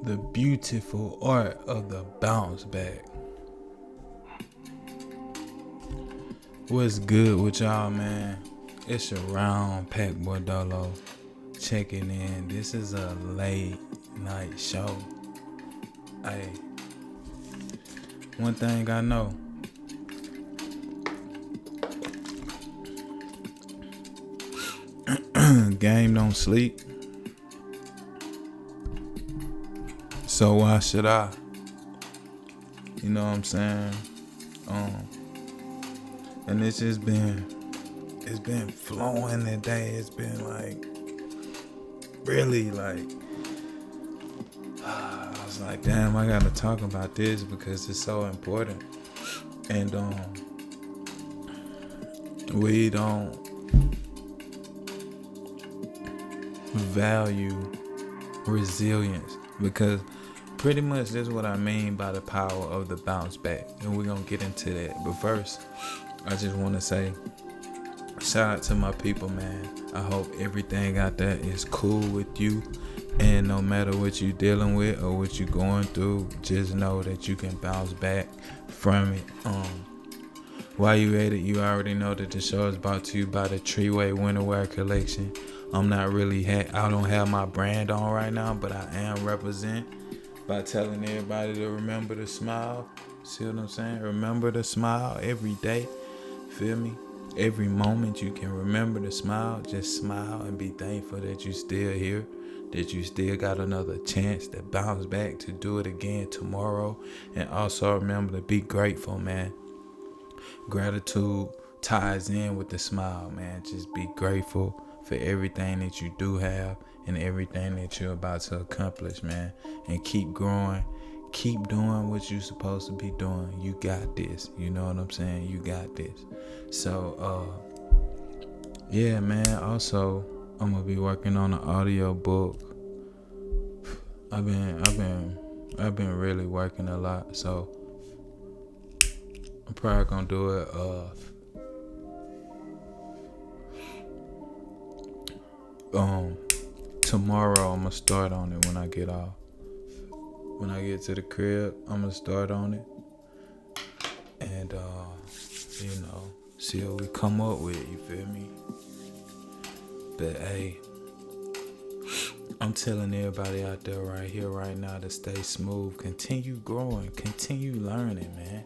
The beautiful art of the bounce back. What's good with y'all, man? It's your round pack boy Dolo checking in. This is a late night show. Hey, one thing I know. Game don't sleep. So why should I? You know what I'm saying? And it's been flowing today. It's been like really like I was like, damn, I gotta talk about this because it's so important. And we don't value resilience because pretty much that's what I mean by the power of the bounce back, and we're gonna get into that. But first, I just want to say shout out to my people, man. I hope everything out there is cool with you, and no matter what you're dealing with or what you're going through, just know that you can bounce back from it. While you at it, you already know that the show is brought to you by the Treeway Winterwear Collection. I'm not really I don't have my brand on right now, but I am represent by telling everybody to remember to smile. See what I'm saying? Remember to smile every day. Feel me? Every moment you can remember to smile. Just smile and be thankful that you still here, that you still got another chance to bounce back, to do it again tomorrow. And also remember to be grateful, man. Gratitude ties in with the smile, man. Just be grateful for everything that you do have and everything that you're about to accomplish, man. And keep growing. Keep doing what you're supposed to be doing. You got this. You know what I'm saying? You got this. So, yeah, man. Also, I'm gonna be working on an audio book. I've been really working a lot. So, I'm probably gonna do it. Tomorrow I'm gonna start on it when I get off. When I get to the crib, I'm gonna start on it. And see what we come up with, you feel me? But hey, I'm telling everybody out there right here, right now to stay smooth. Continue growing, continue learning, man.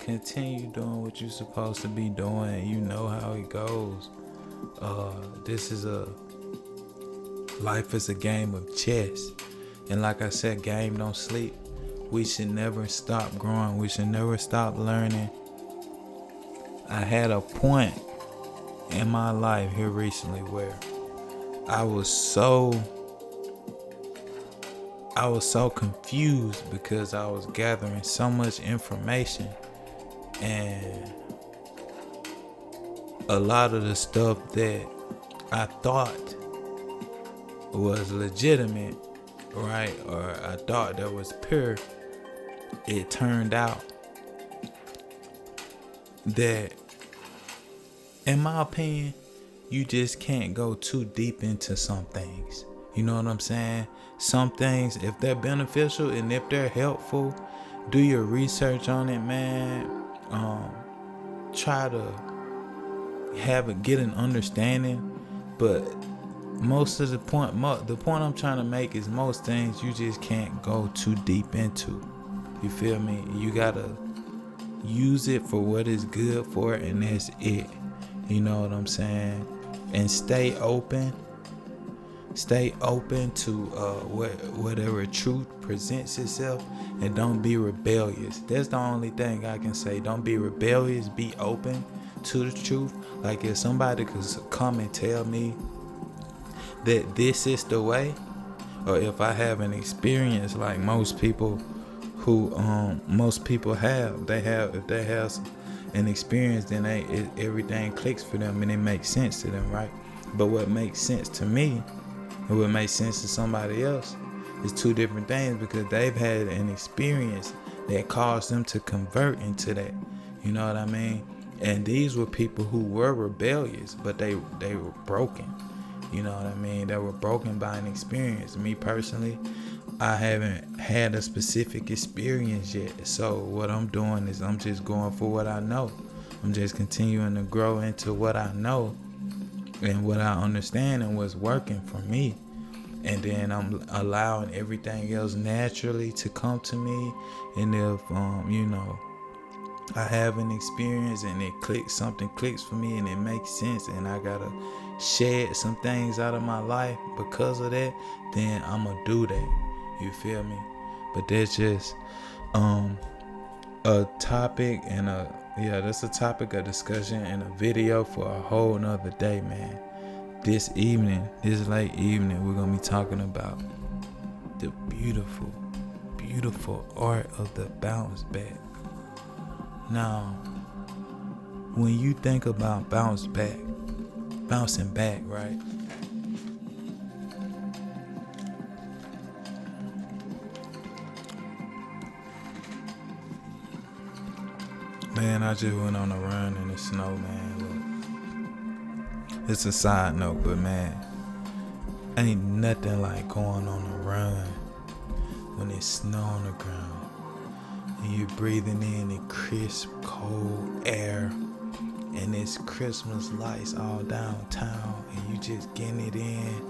Continue doing what you're supposed to be doing. You know how it goes. Life is a game of chess. And like I said, game don't sleep. We should never stop growing. We should never stop learning. I had a point in my life here recently where I was so confused because I was gathering so much information, and a lot of the stuff that I thought was legitimate, right, or I thought that was pure, it turned out that, in my opinion, you just can't go too deep into some things. You know what I'm saying? Some things, if they're beneficial and if they're helpful, do your research on it, man. Try to get an understanding, but most of the point I'm trying to make is most things you just can't go too deep into. You feel me? You gotta use it for what it's good for, and that's it. You know what I'm saying? And stay open to whatever truth presents itself, and don't be rebellious. That's the only thing I can say. Don't be rebellious. Be open to the truth. Like if somebody could come and tell me that this is the way, or if I have an experience like most people have, if they have an experience, then everything clicks for them and it makes sense to them, right? But what makes sense to me and what makes sense to somebody else is two different things, because they've had an experience that caused them to convert into that. You know what I mean? And these were people who were rebellious, but they were broken. You know what I mean? They were broken by an experience. Me personally, I haven't had a specific experience yet. So what I'm doing is I'm just going for what I know. I'm just continuing to grow into what I know and what I understand and what's working for me. And then I'm allowing everything else naturally to come to me. And if I have an experience and something clicks for me and it makes sense, and I gotta shed some things out of my life because of that, then I'ma do that. You feel me? But that's just a topic and that's a topic of discussion and a video for a whole nother day, man. This late evening, we're gonna be talking about the beautiful, beautiful art of the bounce back. Now, when you think about bouncing back, right? Man, I just went on a run in the snow, man. Look, it's a side note, but man, ain't nothing like going on a run when it's snow on the ground and you're breathing in the crisp, cold air and it's Christmas lights all downtown and you just getting it in.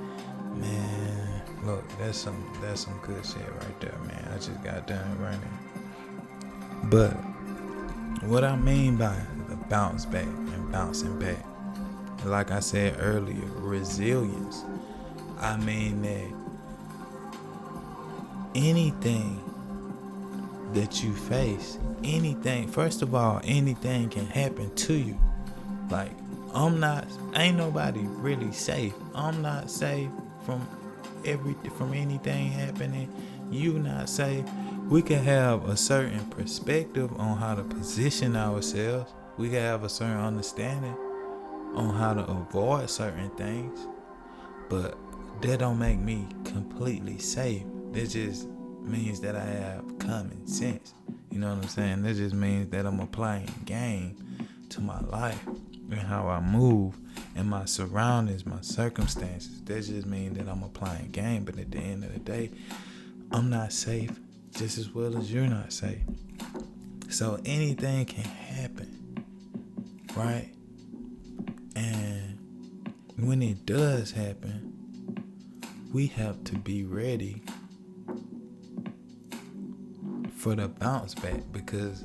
Man, look, that's some good shit right there, man. I just got done running. But what I mean by the bounce back and bouncing back, like I said earlier, resilience. I mean that anything that you face, first of all, anything can happen to you. Like, ain't nobody really safe. I'm not safe from anything happening. You not safe. We can have a certain perspective on how to position ourselves. We can have a certain understanding on how to avoid certain things. But that don't make me completely safe. That just means that I have common sense. You know what I'm saying? That just means that I'm applying game to my life and how I move and my surroundings, my circumstances. That just means that I'm applying game. But at the end of the day, I'm not safe just as well as you're not safe. So anything can happen, right? And when it does happen, we have to be ready for the bounce back, because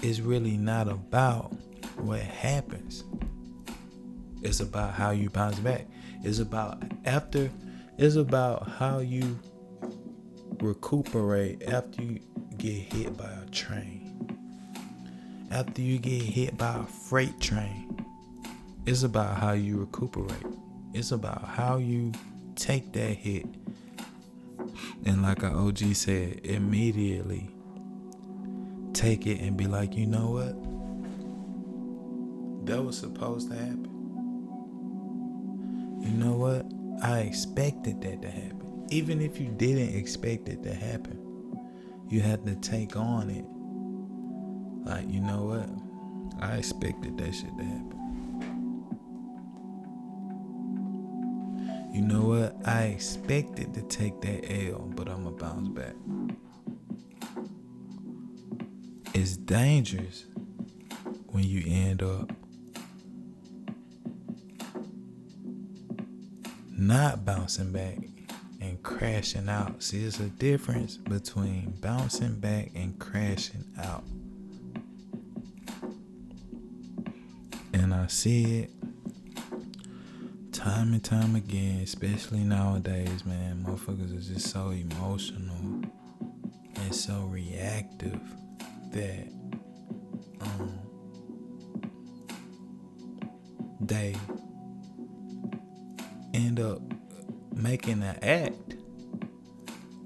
it's really not about what happens. It's about how you bounce back. It's about how you recuperate after you get hit by a train. After you get hit by a freight train. It's about how you recuperate. It's about how you take that hit. And like our OG said, immediately take it and be like, you know what? That was supposed to happen. You know what? I expected that to happen. Even if you didn't expect it to happen, you had to take on it. Like, you know what? I expected that shit to happen. You know what? I expected to take that L, but I'ma bounce back. It's dangerous when you end up not bouncing back and crashing out. See, there's a difference between bouncing back and crashing out. And I see it time and time again, especially nowadays, man. Motherfuckers are just so emotional and so reactive that they end up making an act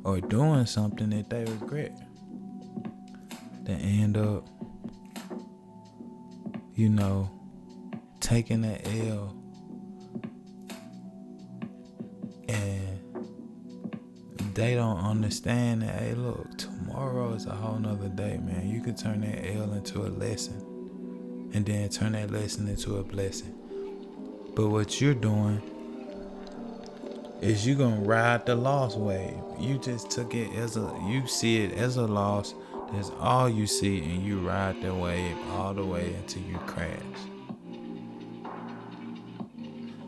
or doing something that they regret. They end up, taking that L, and they don't understand that, hey, look, tomorrow is a whole nother day, man. You could turn that L into a lesson and then turn that lesson into a blessing. But what you're doing is you gonna ride the loss wave. You just took it as you see it as a loss. That's all you see, and you ride the wave all the way until you crash.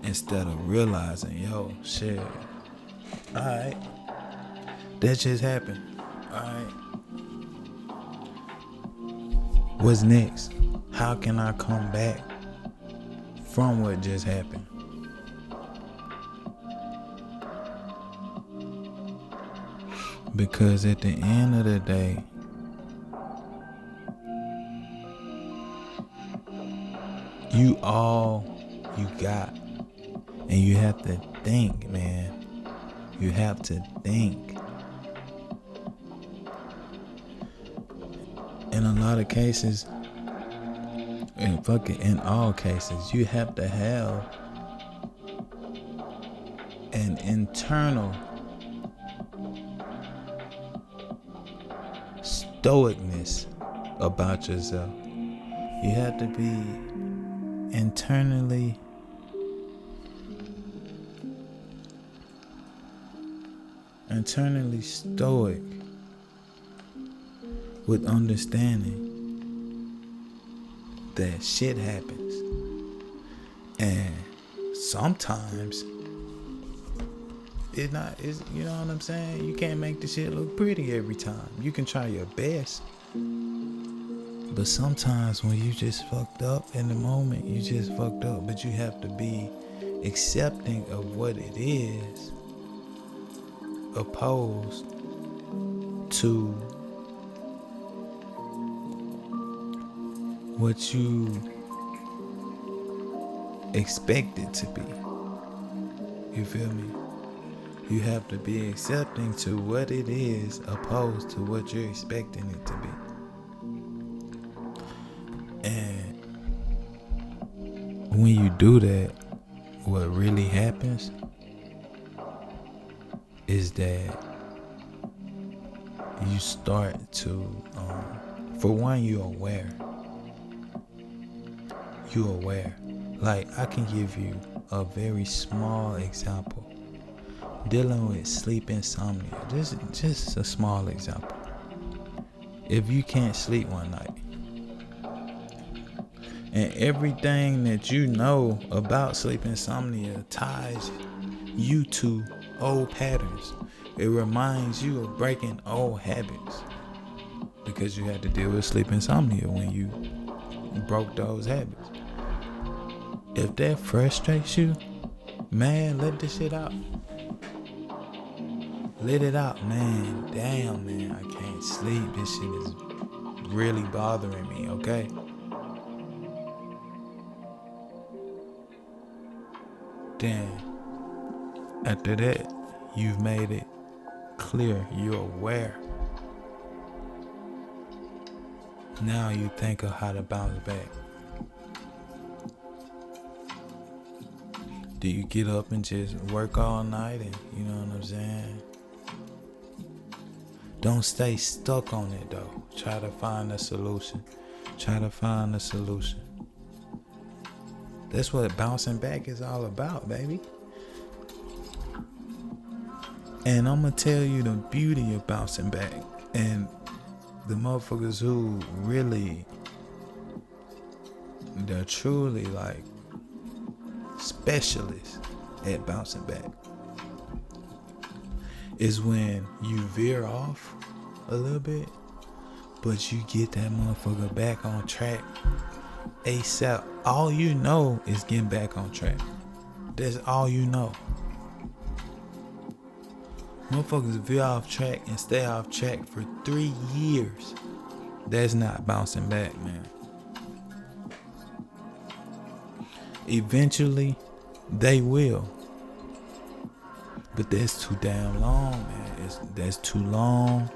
Instead of realizing, yo, shit, alright, that just happened. Alright, what's next? How can I come back from what just happened? Because at the end of the day, you all you got. And you have to think, man. You have to think. In a lot of cases, in all cases, you have to have an internal stoicness about yourself. You have to be internally stoic with understanding that shit happens, and sometimes it's you know what I'm saying, you can't make the shit look pretty every time. You can try your best, but sometimes when you just fucked up in the moment, you just fucked up. But you have to be accepting of what it is, opposed to what you expect it to be. You feel me? You have to be accepting to what it is, opposed to what you're expecting it to be. And when you do that, what really happens is that you start to, for one, you're aware. You're aware. Like, I can give you a very small example. Dealing with sleep insomnia. Just a small example. If you can't sleep one night, and everything that you know about sleep insomnia ties you to old patterns. It reminds you of breaking old habits, because you had to deal with sleep insomnia when you broke those habits. If that frustrates you, man, let the shit out. Let it out, man. Damn, man, I can't sleep. This shit is really bothering me, okay? Then, after that, you've made it clear. You're aware. Now you think of how to bounce back. Do you get up and just work all night and, you know what I'm saying? Don't stay stuck on it though. Try to find a solution. That's what bouncing back is all about, baby. And I'm gonna tell you the beauty of bouncing back. And the motherfuckers who really, they're truly like specialists at bouncing back, is when you veer off a little bit, but you get that motherfucker back on track ASAP. All you know is getting back on track. That's all you know. Motherfuckers veer off track and stay off track for 3 years. That's not bouncing back, man. Eventually, they will. But that's too damn long, man. That's too long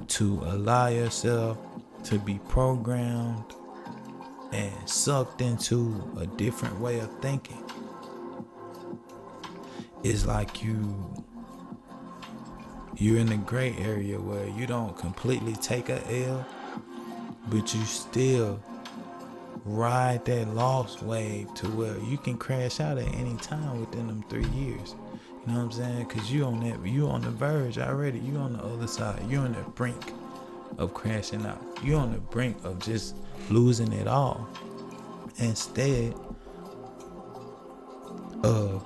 to allow yourself to be programmed and sucked into a different way of thinking. It's like you're in the gray area where you don't completely take a L, but you still ride that loss wave to where you can crash out at any time within them 3 years. You know what I'm saying? Cause you on the verge already. You on the other side. You on the brink of crashing out. You on the brink of just losing it all. Instead of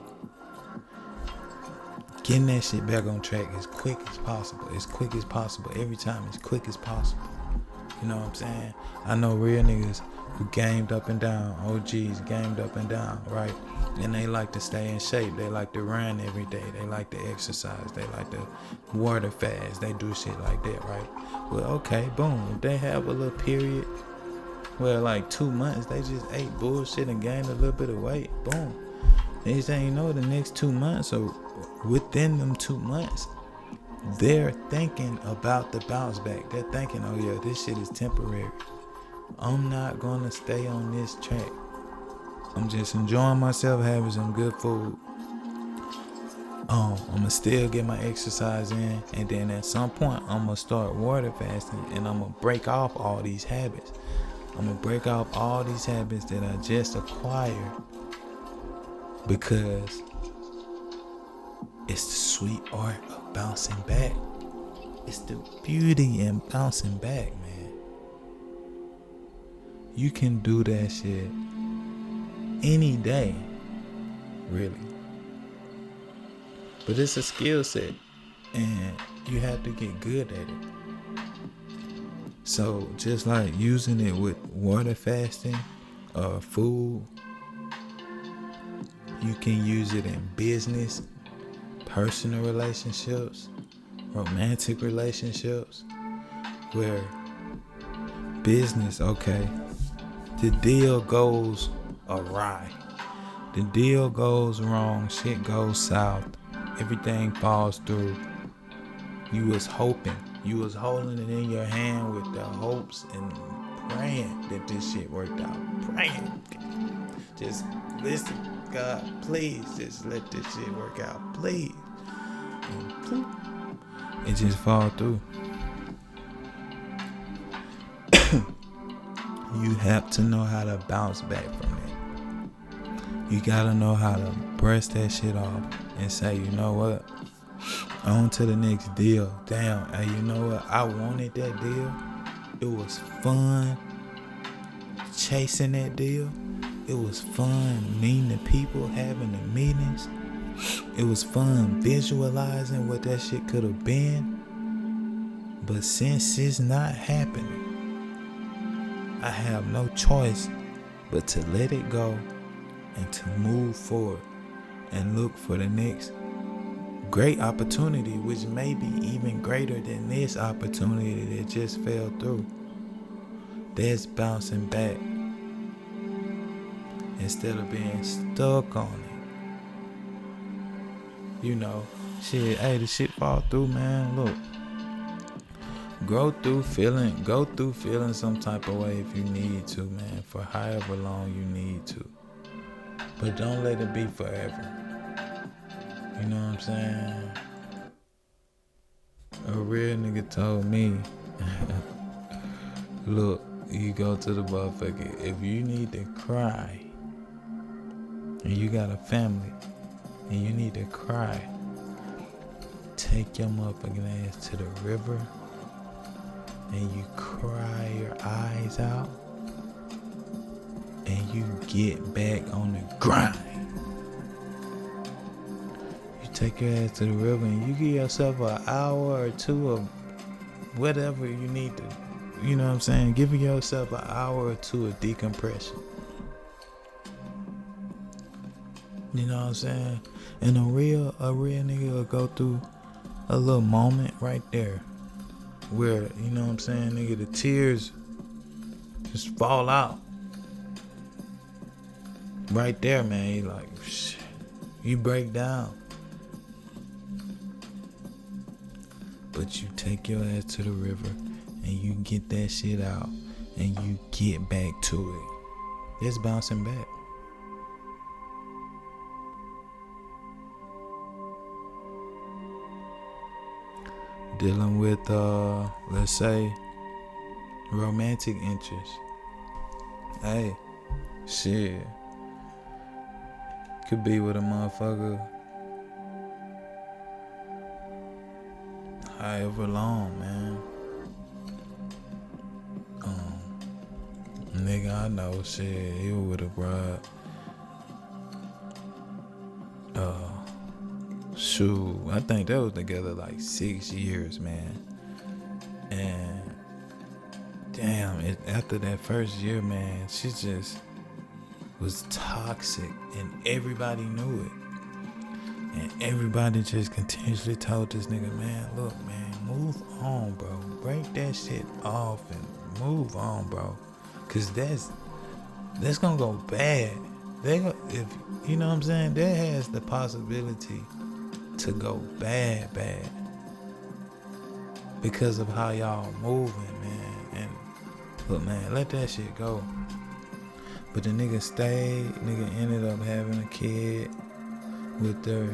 getting that shit back on track as quick as possible. As quick as possible. Every time as quick as possible. You know what I'm saying? I know real niggas who gamed up and down. OGs gamed up and down, right? And they like to stay in shape. They like to run every day. They like to exercise. They like to water fast. They do shit like that, right? Well, okay, boom. If they have a little period where like 2 months they just ate bullshit and gained a little bit of weight, boom. They say, you know, the next 2 months or within them 2 months, they're thinking about the bounce back. They're thinking, oh yeah, this shit is temporary. I'm not gonna stay on this track. I'm just enjoying myself, having some good food. I'm gonna still get my exercise in, and then at some point I'm gonna start water fasting, and I'm gonna break off all these habits. I'm gonna break off all these habits that I just acquired, because it's the sweet art of bouncing back. It's the beauty in bouncing back, man. You can do that shit any day, really. But it's a skill set, and you have to get good at it. So just like using it with water fasting or food, you can use it in business, personal relationships, romantic relationships, where business, okay, the deal goes awry. The deal goes wrong, shit goes south, everything falls through. You was hoping, you was holding it in your hand with the hopes and praying that this shit worked out. Praying. Just listen, God, please just let this shit work out, please. And it just fall through. You have to know how to bounce back from it. You gotta know how to brush that shit off and say, you know what? On to the next deal. Damn, hey, you know what? I wanted that deal. It was fun chasing that deal. It was fun meeting the people, having the meetings. It was fun visualizing what that shit could have been. But since it's not happening, I have no choice but to let it go and to move forward and look for the next great opportunity, which may be even greater than this opportunity that just fell through. That's bouncing back instead of being stuck on it. You know, shit, hey, the shit fall through, man. Look, go through feeling some type of way if you need to, man, for however long you need to. But don't let it be forever. You know what I'm saying? A real nigga told me, look, you go to the motherfucker, if you need to cry, and you got a family, and you need to cry, take your motherfucking ass to the river, and you cry your eyes out, and you get back on the grind. You take your ass to the river and you give yourself an hour or two of whatever you need to, you know what I'm saying? Give yourself an hour or two of decompression. You know what I'm saying? And a real nigga will go through a little moment right there where, you know what I'm saying, nigga, the tears just fall out. Right there, man. You like, shit. You break down. But you take your ass to the river and you get that shit out and you get back to it. It's bouncing back. Dealing with, let's say, romantic interest. Hey, shit. Could be with a motherfucker however long, man. Nigga, I know shit. He was with a broad. Shoot, I think they was together like 6 years, man. And damn, after that first year, man, she just was toxic, and everybody knew it. And everybody just continuously told this nigga, man, look, man, move on, bro. Break that shit off and move on, bro. Cause that's gonna go bad. If you know what I'm saying, that has the possibility to go bad because of how y'all moving, man. And look, man, let that shit go. But the nigga stayed. Nigga ended up having a kid with her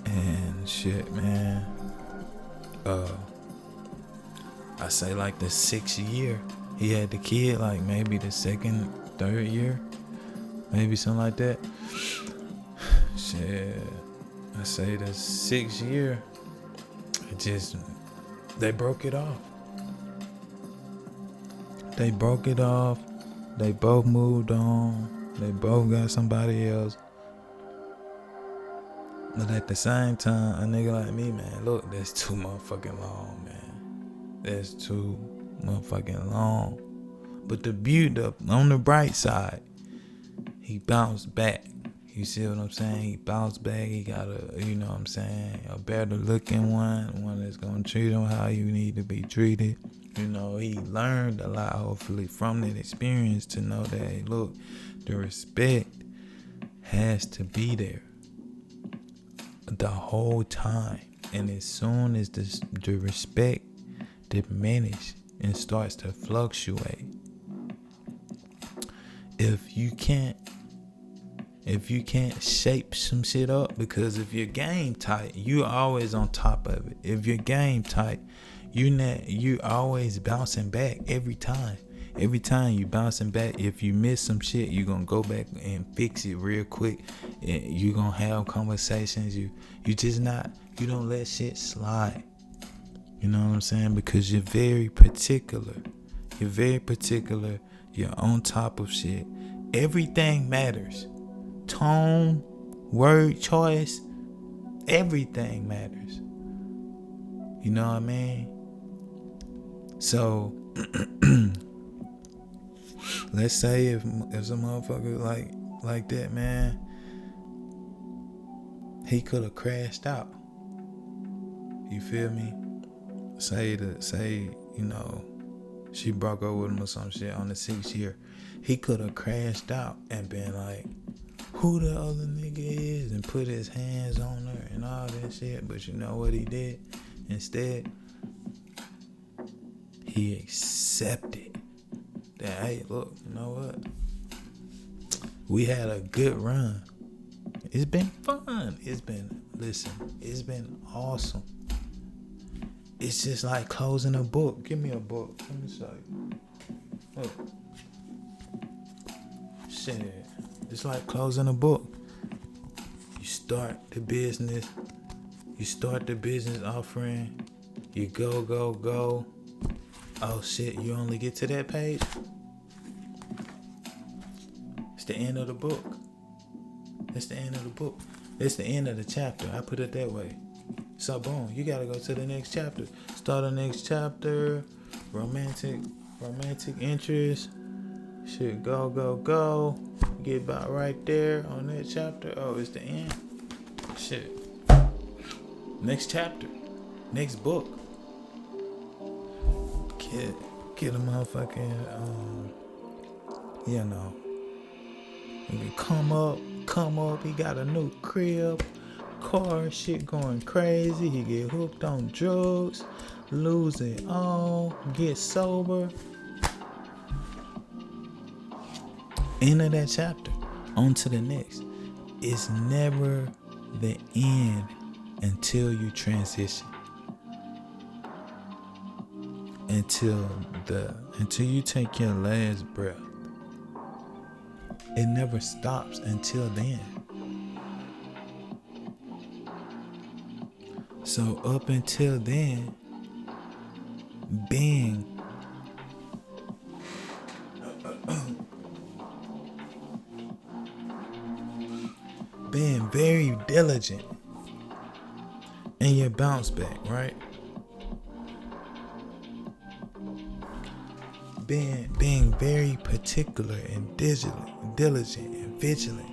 and shit, man. I say like the 6th year he had the kid, like maybe the 2nd, 3rd year, maybe something like that. Shit, I say the 6th year, they broke it off. They broke it off. They both moved on. They both got somebody else. But at the same time, a nigga like me, man, look, that's too motherfucking long, man. That's too motherfucking long. But the beauty, on the bright side, he bounced back. You see what I'm saying? He bounced back. He got you know what I'm saying, a better looking one that's gonna treat him how you need to be treated. You know, he learned a lot, hopefully, from that experience to know that, hey, look, the respect has to be there the whole time. And as soon as the respect diminishes and starts to fluctuate, if you can't shape some shit up, because if your game tight, you always on top of it. If your game tight, you always bouncing back every time. Every time you bouncing back, if you miss some shit, you gonna go back and fix it real quick. And you gonna have conversations. You don't let shit slide. You know what I'm saying? Because you're very particular. You're on top of shit. Everything matters. Tone, word choice, everything matters. You know what I mean? So let's say if some motherfucker like that, man, he could have crashed out. You feel me? Say, you know, she broke up with him or some shit on the 6th year. He could have crashed out and been like, who the other nigga is, and put his hands on her and all that shit. But you know what he did? Instead, he accepted that, hey, look, you know what? We had a good run. It's been fun. It's been awesome. It's just like closing a book. Give me a book. Let me show you. Look. Shit. It's like closing a book. You start the business offering. You go. Oh shit, you only get to that page? It's the end of the book. It's the end of the book. It's the end of the chapter. I put it that way. So boom, you gotta go to the next chapter. Start the next chapter. Romantic interest. Shit, go. Get about right there on that chapter. Oh, it's the end. Shit. Next chapter. Next book. Get a motherfucking you know. He can come up, he got a new crib, car, shit going crazy. He get hooked on drugs, lose it all, get sober. End of that chapter. On to the next. It's never the end until you transition. Until you take your last breath. It never stops until then. So up until then, being very diligent in your bounce back, right? Being very particular and diligent and vigilant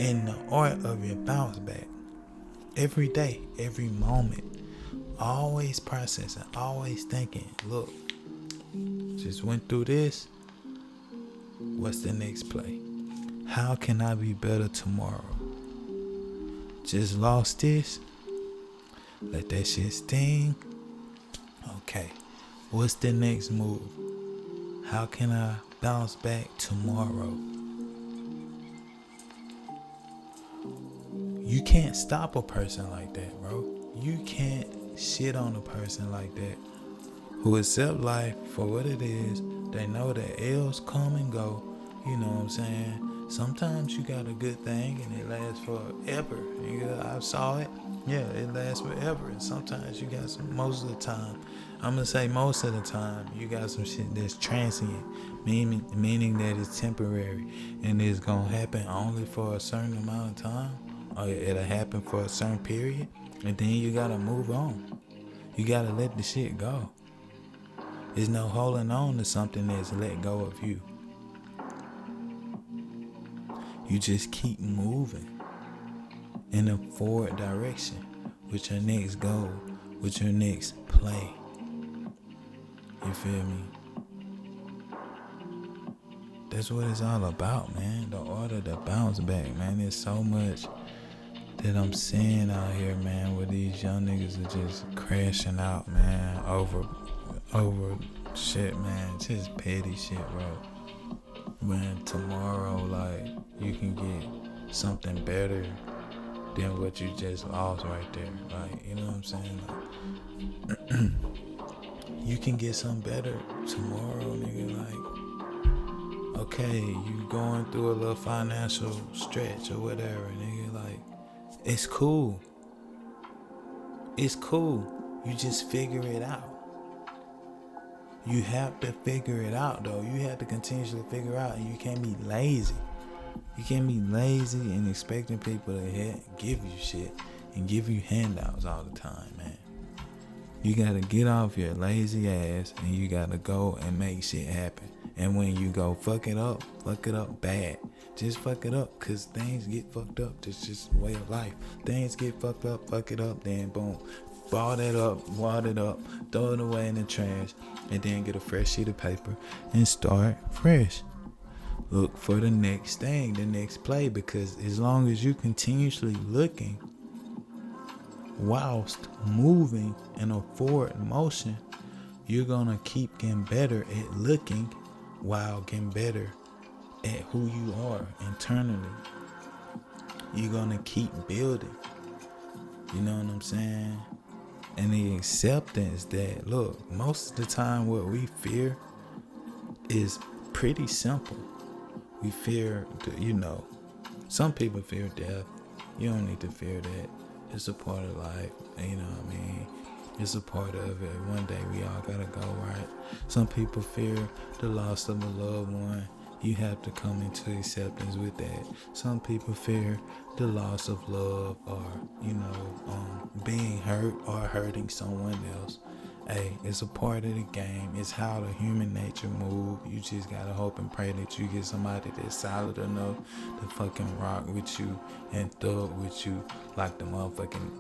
in the art of your bounce back. Every day, every moment, always processing, always thinking, look, just went through this. What's the next play? How can I be better tomorrow? Just lost this. Let that shit sting. Okay, what's the next move? How can I bounce back tomorrow? You can't stop a person like that, bro. You can't shit on a person like that who accept life for what it is. They know that L's come and go. You know what I'm saying? Sometimes you got a good thing and it lasts forever. I saw it. Yeah, it lasts forever. And sometimes you got some, most of the time, I'm going to say most of the time, you got some shit that's transient. Meaning that it's temporary. And it's going to happen only for a certain amount of time. Or it'll happen for a certain period. And then you got to move on. You got to let the shit go. There's no holding on to something that's let go of you. You just keep moving in a forward direction with your next goal, with your next play. You feel me? That's what it's all about, man. The art of the bounce back, man. There's so much that I'm seeing out here, man, where these young niggas are just crashing out, man, over shit, man. Just petty shit, bro. When tomorrow, like, you can get something better than what you just lost right there. Like, you know what I'm saying? Like, you can get something better tomorrow, nigga. Like, okay, you going through a little financial stretch or whatever, nigga. Like, it's cool. It's cool. You just figure it out. You have to figure it out, though. You have to continuously figure out, and you can't be lazy. You can't be lazy and expecting people to give you shit and give you handouts all the time, man. You gotta get off your lazy ass and you gotta go and make shit happen. And when you go fuck it up bad. Just fuck it up, cause things get fucked up. That's just way of life. Things get fucked up, fuck it up, then boom. Ball that up, wad it up, throw it away in the trash, and then get a fresh sheet of paper and start fresh. Look for the next thing, the next play, because as long as you continuously looking whilst moving in a forward motion, you're gonna keep getting better at looking while getting better at who you are internally. You're gonna keep building. You know what I'm saying? And the acceptance that, look, most of the time what we fear is pretty simple. We fear, some people fear death. You don't need to fear that. It's a part of life. You know what I mean? It's a part of it. One day we all gotta go, right? Some people fear the loss of a loved one. You have to come into acceptance with that. Some people fear the loss of love or, being hurt or hurting someone else. Hey, it's a part of the game. It's how the human nature move. You just gotta hope and pray that you get somebody that's solid enough to fucking rock with you and thug with you like the motherfucking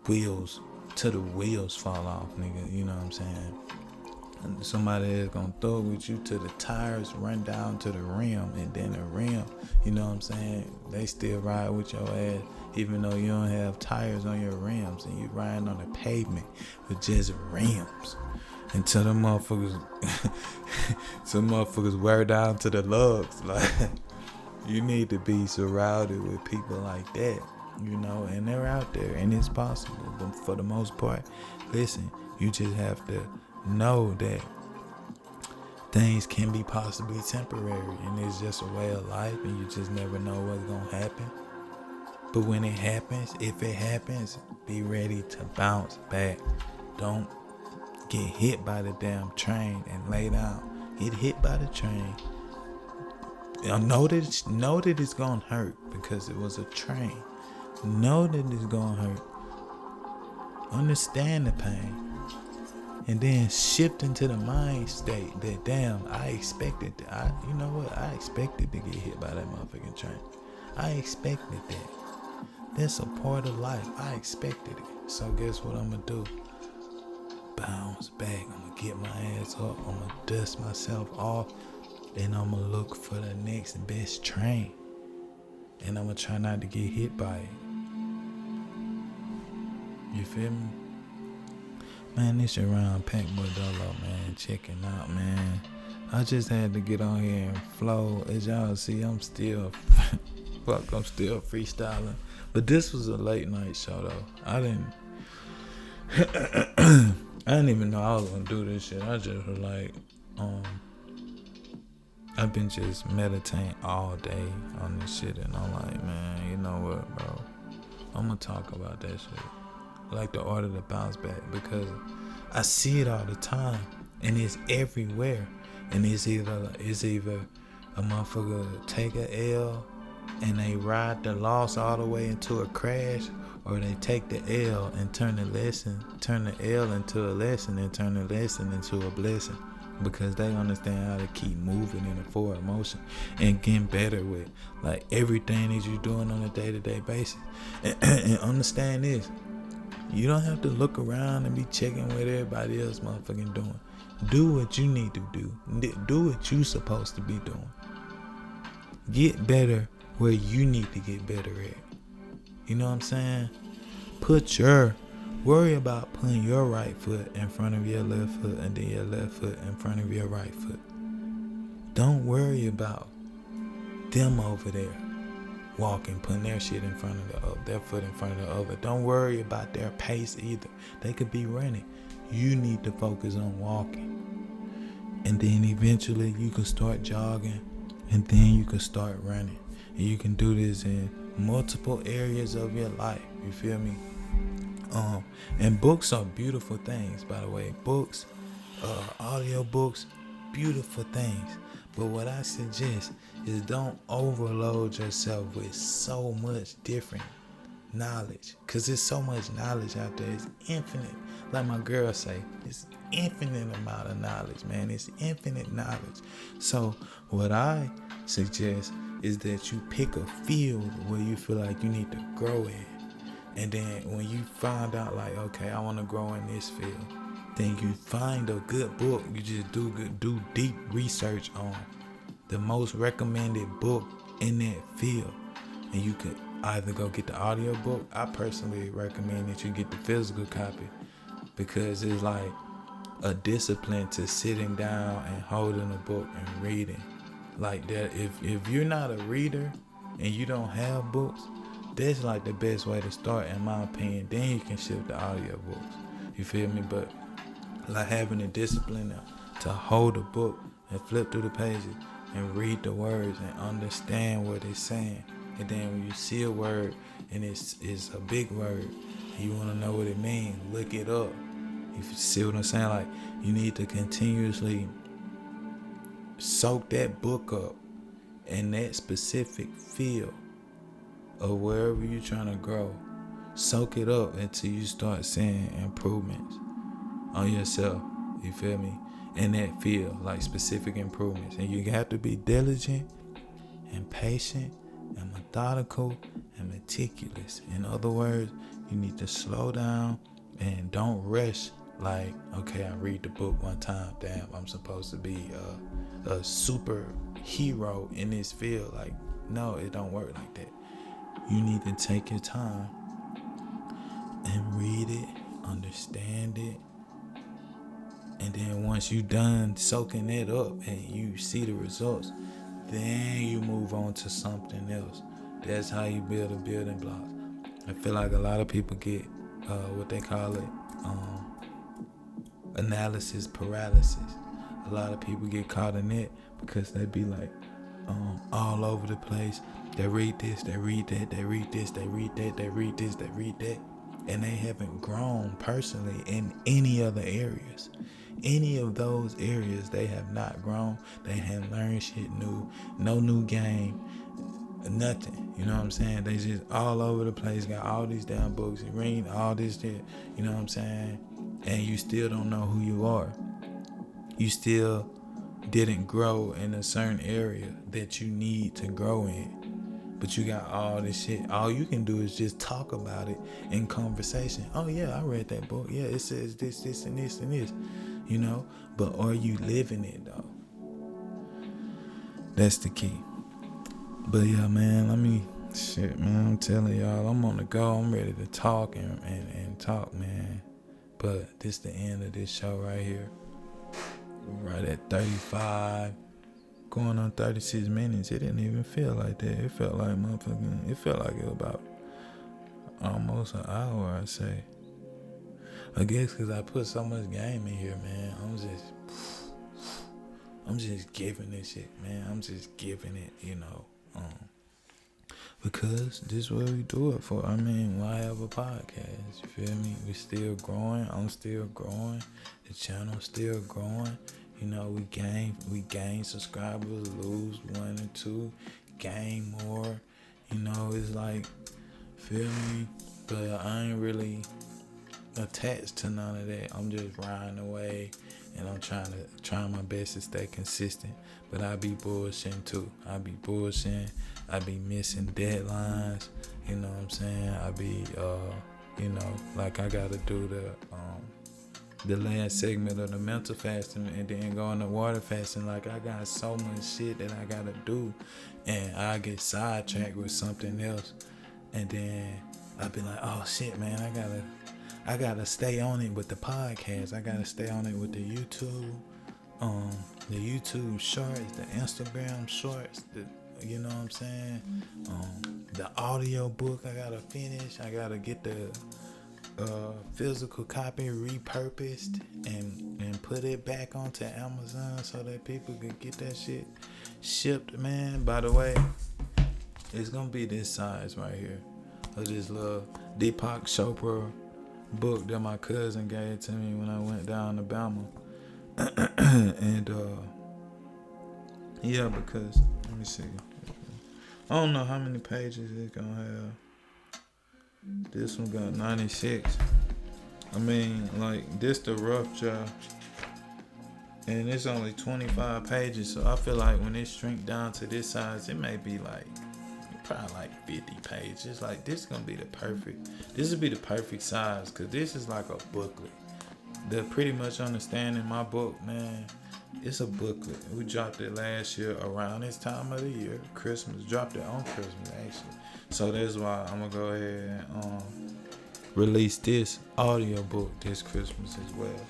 wheels till the wheels fall off, nigga. You know what I'm saying? Somebody is gonna throw with you till the tires run down to the rim, and then the rim, you know what I'm saying, they still ride with your ass even though you don't have tires on your rims and you riding on the pavement with just rims until the motherfuckers wear down to the lugs. Like, you need to be surrounded with people like that, and they're out there and it's possible. But for the most part, listen, you just have to know that things can be possibly temporary and it's just a way of life and you just never know what's gonna happen. But when it happens, if it happens, Be ready to bounce back. Don't get hit by the damn train and lay down. Get hit by the train. Know that it's gonna hurt because it was a train. Know that it's gonna hurt. Understand the pain. And then shift into the mind state that damn, I expected that. You know what? I expected to get hit by that motherfucking train. I expected that. That's a part of life. I expected it. So guess what I'm gonna do? Bounce back. I'm gonna get my ass up. I'm gonna dust myself off. And I'm gonna look for the next best train. And I'm gonna try not to get hit by it. You feel me? Man, this your round Pack Modelo, man. Checking out, man. I just had to get on here and flow. As y'all see, I'm still freestyling. But this was a late night show, though. I didn't even know I was gonna do this shit. I just was like, I've been just meditating all day on this shit, and I'm like, man, you know what, bro? I'm gonna talk about that shit. Like the order to bounce back, because I see it all the time and it's everywhere. And it's either a motherfucker take a L and they ride the loss all the way into a crash, or they take the L and turn the L into a lesson, and turn the lesson into a blessing, because they understand how to keep moving in a forward motion and getting better with like everything that you're doing on a day-to-day basis. And understand this. You don't have to look around and be checking what everybody else motherfucking doing. Do what you need to do. Do what you supposed to be doing. Get better where you need to get better at. You know what I'm saying? Worry about putting your right foot in front of your left foot, and then your left foot in front of your right foot. Don't worry about them over there walking, putting their shit in front of their foot in front of the other. Don't worry about their pace either. They could be running. You need to focus on walking. And then eventually you can start jogging, and then you can start running. And you can do this in multiple areas of your life. You feel me? And books are beautiful things, by the way. Books, audio books, beautiful things. But what I suggest is don't overload yourself with so much different knowledge, because there's so much knowledge out there. It's infinite. Like my girl say, it's infinite amount of knowledge, man. It's infinite knowledge. So what I suggest is that you pick a field where you feel like you need to grow in. And then when you find out like, okay, I want to grow in this field, then you find a good book. You just do deep research on the most recommended book in that field. And you could either go get the audio book. I personally recommend that you get the physical copy, because it's like a discipline to sitting down and holding a book and reading. Like that, if you're not a reader and you don't have books, that's like the best way to start, in my opinion. Then you can shift to audio books. You feel me? But like having a discipline to hold a book and flip through the pages and read the words and understand what it's saying. And then when you see a word and it's a big word and you want to know what it means, look it up. If you see what I'm saying, like you need to continuously soak that book up in that specific field of wherever you're trying to grow. Soak it up until you start seeing improvements on yourself. You feel me? In that field, like specific improvements. And you have to be diligent and patient and methodical and meticulous. In other words, you need to slow down and don't rush. Like, okay, I read the book one time, damn, I'm supposed to be a super hero in this field. Like, no, it don't work like that. You need to take your time and read it, understand it. And then once you done soaking it up and you see the results, then you move on to something else. That's how you build a building block. I feel like a lot of people get what they call it, analysis paralysis. A lot of people get caught in it because they be like all over the place. They read this, they read that, they read this, they read that, they read this, they read that. and they haven't grown personally in any other areas. Any of those areas, they have not grown. They haven't learned shit new, no new game, nothing. You know what I'm saying? They just all over the place, got all these damn books, reading all this shit. You know what I'm saying? And you still don't know who you are. You still didn't grow in a certain area that you need to grow in. But you got all this shit. All you can do is just talk about it in conversation. Oh yeah, I read that book. Yeah, it says this, this, and this, and this. You know? But are you living it though? That's the key. But yeah, man, I'm telling y'all, I'm on the go. I'm ready to talk and talk, man. But this the end of this show right here. Right at 35. Going on 36 minutes. It didn't even feel like that. It felt like motherfucking. It felt like it was about almost an hour, I'd say. I guess because I put so much game in here, man. I'm just giving this shit, man. I'm just giving it, because this is what we do it for. I mean, why have a podcast? You feel me? We still growing. I'm still growing. The channel's still growing. You know, we gain subscribers, lose 1 or 2, gain more. You know, it's like, feel me? But I ain't really attached to none of that. I'm just riding away, and I'm trying my best to stay consistent. But I be bullshitting too. I be bullshitting. I be missing deadlines. You know what I'm saying? I be like I gotta do the last segment of the mental fasting and then go into water fasting. Like I got so much shit that I gotta do, and I get sidetracked with something else, and then I be like, oh shit, man, I gotta stay on it with the podcast. I gotta stay on it with the YouTube shorts, the Instagram shorts, you know what I'm saying? The audio book I gotta finish. I gotta get the physical copy repurposed and put it back onto Amazon so that people can get that shit shipped, man. By the way, it's gonna be this size right here. I just love Deepak Chopra book that my cousin gave to me when I went down to Bama. And yeah, because let me see. I don't know how many pages it's gonna have. This one got 96. I mean, like, this the rough draft. And it's only 25 pages, so I feel like when it shrink down to this size, it may be like, probably like 50 pages. Like, this would be the perfect size, because this is like a booklet. The Pretty Much Understanding My book, man, it's a booklet. We dropped it last year around this time of the year, Christmas. Dropped it on Christmas, actually. So that's why I'm going to go ahead and release this audio book this Christmas as well.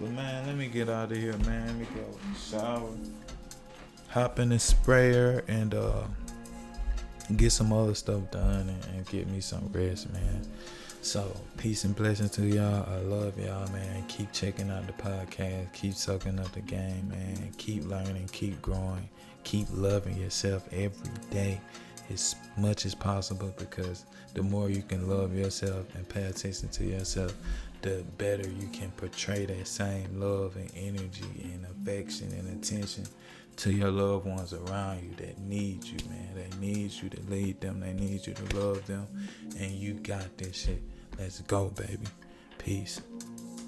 But, man, let me get out of here, man. Let me go shower, hop in the sprayer, and get some other stuff done and get me some rest, man. So, peace and blessings to y'all. I love y'all, man. Keep checking out the podcast. Keep soaking up the game, man. Keep learning. Keep growing. Keep loving yourself every day as much as possible, because the more you can love yourself and pay attention to yourself, the better you can portray that same love and energy and affection and attention to your loved ones around you that need you, man. They need you to lead them. They need you to love them. And you got this shit. Let's go, baby. Peace.